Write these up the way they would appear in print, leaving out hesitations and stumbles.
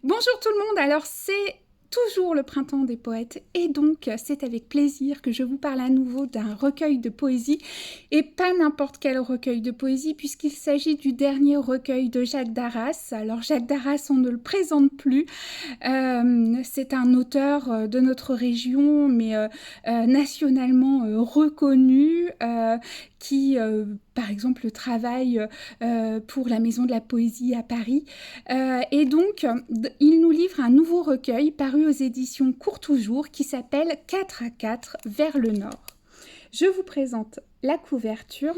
Bonjour tout le monde, alors c'est toujours le printemps des poètes et donc c'est avec plaisir que je vous parle à nouveau d'un recueil de poésie et pas n'importe quel recueil de poésie puisqu'il s'agit du dernier recueil de Jacques Darras. Alors Jacques Darras, on ne le présente plus, c'est un auteur de notre région mais nationalement reconnu qui par exemple travaille pour la Maison de la Poésie à Paris. Et donc, il nous livre un nouveau recueil paru aux éditions Courtoujour qui s'appelle 4 à 4 vers le nord. Je vous présente la couverture.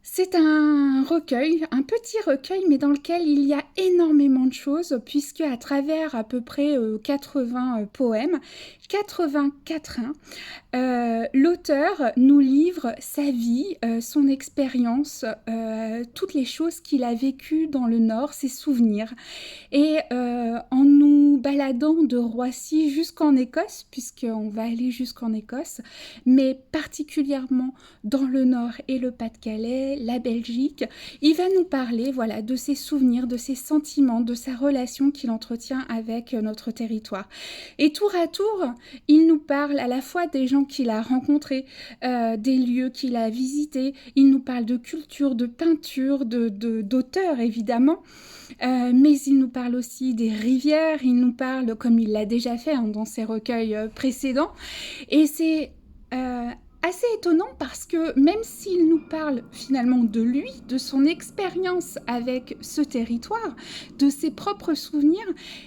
C'est un recueil, un petit recueil, mais dans lequel il y a énormément de choses, puisque à travers à peu près 80 poèmes, 80 quatrains, l'auteur nous livre sa vie, son expérience, toutes les choses qu'il a vécues dans le Nord, ses souvenirs. Et en nous baladant de Roissy jusqu'en Écosse, puisqu'on va aller jusqu'en Écosse, mais particulièrement dans le Nord et le Pas-de-Calais, la Belgique, il va nous parler voilà, de ses souvenirs, de ses sentiments, de sa relation qu'il entretient avec notre territoire. Et tour à tour, il nous parle à la fois des gens qu'il a rencontrés, des lieux qu'il a visités, il nous parle de culture, de peinture, d'auteurs évidemment, mais il nous parle aussi des rivières, il nous parle, comme il l'a déjà fait dans ses recueils précédents, et c'est assez étonnant parce que même s'il nous parle finalement de lui, de son expérience avec ce territoire, de ses propres souvenirs,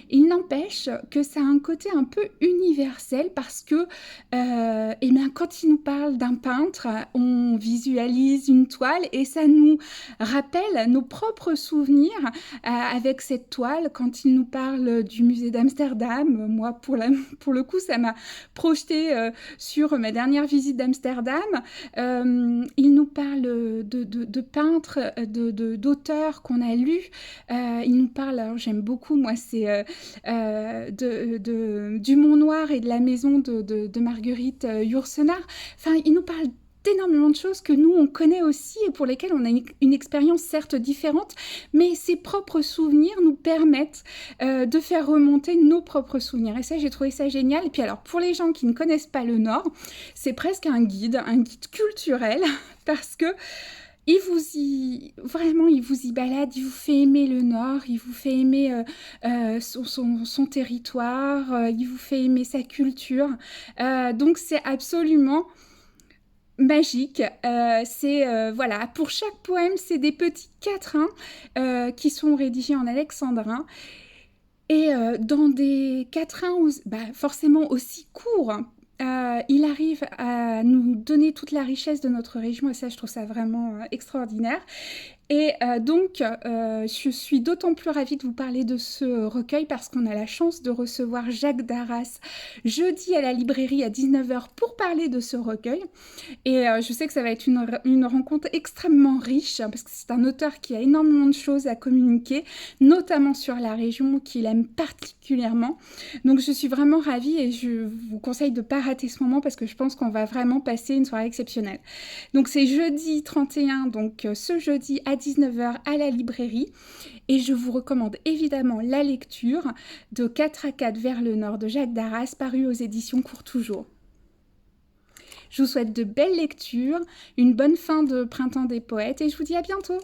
il n'empêche que ça a un côté un peu universel parce que eh bien, quand il nous parle d'un peintre, on visualise une toile et ça nous rappelle nos propres souvenirs avec cette toile. Quand il nous parle du musée d'Amsterdam, moi pour le coup ça m'a projeté sur ma dernière visite d'Amsterdam. Il nous parle de peintres, d'auteurs qu'on a lus. Il nous parle, alors j'aime beaucoup, moi, c'est du Mont Noir et de la maison de Marguerite Yourcenar. Enfin, il nous parle d'énormément de choses que nous, on connaît aussi et pour lesquelles on a une expérience certes différente, mais ses propres souvenirs nous permettent de faire remonter nos propres souvenirs. Et ça, j'ai trouvé ça génial. Et puis alors, pour les gens qui ne connaissent pas le Nord, c'est presque un guide culturel, parce que vraiment, il vous y balade, il vous fait aimer le Nord, il vous fait aimer son territoire, il vous fait aimer sa culture. Donc c'est absolument magique. Voilà, pour chaque poème, c'est des petits quatrains qui sont rédigés en alexandrin et dans des quatrains forcément aussi courts. Il arrive à nous donner toute la richesse de notre région et ça, je trouve ça vraiment extraordinaire. Et donc, je suis d'autant plus ravie de vous parler de ce recueil parce qu'on a la chance de recevoir Jacques Darras jeudi à la librairie à 19h pour parler de ce recueil. Et je sais que ça va être une rencontre extrêmement riche parce que c'est un auteur qui a énormément de choses à communiquer, notamment sur la région qu'il aime particulièrement. Donc, je suis vraiment ravie et je vous conseille de ne pas rater ce moment parce que je pense qu'on va vraiment passer une soirée exceptionnelle. Donc, c'est jeudi 31, donc ce jeudi à 19h à la librairie et je vous recommande évidemment la lecture de 4 à 4 vers le nord de Jacques Darras paru aux éditions Courtoujour. Je vous souhaite de belles lectures, une bonne fin de printemps des poètes et je vous dis à bientôt.